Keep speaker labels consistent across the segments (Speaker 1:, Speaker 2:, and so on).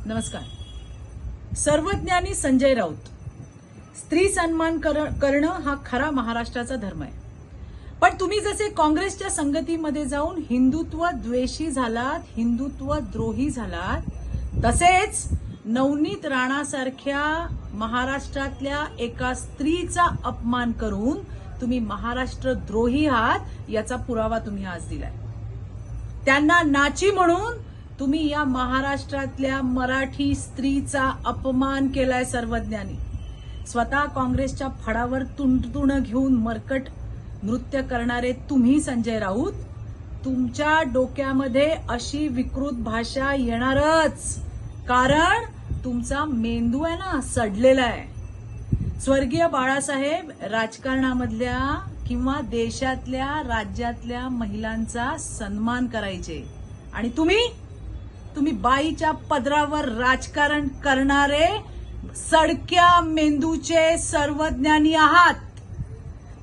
Speaker 1: नमस्कार. सर्वज्ञानी संजय राऊत. स्त्री सन्मान करणं हा खरा महाराष्ट्राचा धर्म आहे. पण तुम्ही जसे काँग्रेसच्या संगतीमध्ये जाऊन हिंदुत्व द्वेषी झालात, हिंदुत्व द्रोही झालात, तसेच नवनीत राणासारख्या महाराष्ट्रातल्या एका स्त्रीचा अपमान करून तुम्ही महाराष्ट्र द्रोही आहात याचा पुरावा तुम्ही आज दिलाय. त्यांना नाची म्हणून तुम्ही या महाराष्ट्रातल्या मराठी स्त्रीचा अपमान केलाय. सर्वज्ञानी स्वतः काँग्रेसच्या फडावर तुणतुणं घेऊन मरकट नृत्य करणारे तुम्ही संजय राऊत, तुमच्या डोक्यामध्ये अशी विकृत भाषा येणारच, कारण तुमचा मेंदू आहे ना सडलेला आहे. स्वर्गीय बाळासाहेब राजकारणामधल्या किंवा देशातल्या राज्यातल्या महिलांचा सन्मान करायचे आणि तुम्ही बाईच्या पदरावर राजकारण करणारे सडक्या मेंदूचे सर्वज्ञानी आहात.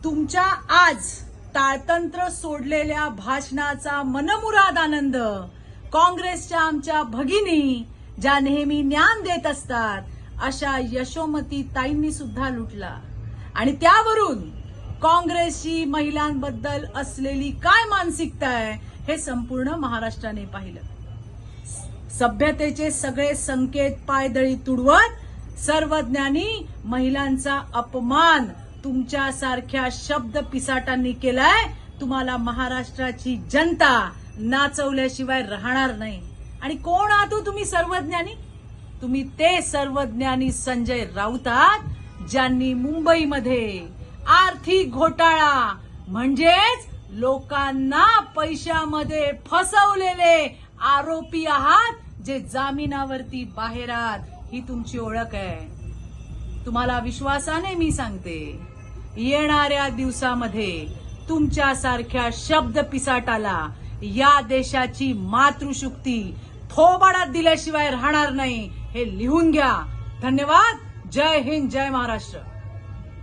Speaker 1: तुमच्या आज ताळतंत्र सोडलेल्या भाषणाचा मनमुराद आनंद काँग्रेसच्या आमच्या भगिनी ज्या नेहमी ज्ञान देत असतात अशा यशोमती ताईंनी सुद्धा लुटला आणि त्यावरून काँग्रेसची महिलांबद्दल असलेली काय मानसिकता आहे हे संपूर्ण महाराष्ट्राने पाहिलं. सभ्यतेचे सगळे संकेत पायदळी तुडवत सर्वज्ञानी महिलांचा अपमान तुमच्यासारख्या शब्द पिसाटांनी केलाय. तुम्हाला महाराष्ट्राची जनता नाचवल्याशिवाय राहणार नाही. आणि कोण आहात तुम्ही सर्वज्ञानी? तुम्ही ते सर्वज्ञानी संजय राऊत आहात ज्यांनी मुंबईमध्ये आर्थिक घोटाळा म्हणजेच लोकांना पैशामध्ये फसवलेले आरोपी आहात, जे जामिनावरती बाहेर आहात. ही तुमची ओळख आहे. तुम्हाला विश्वासाने मी सांगते, येणाऱ्या दिवसामध्ये तुमच्यासारख्या शब्द पिसाटाला या देशाची मातृशक्ती थोबाडात दिल्याशिवाय राहणार नाही. हे लिहून घ्या. धन्यवाद. जय हिंद, जय महाराष्ट्र.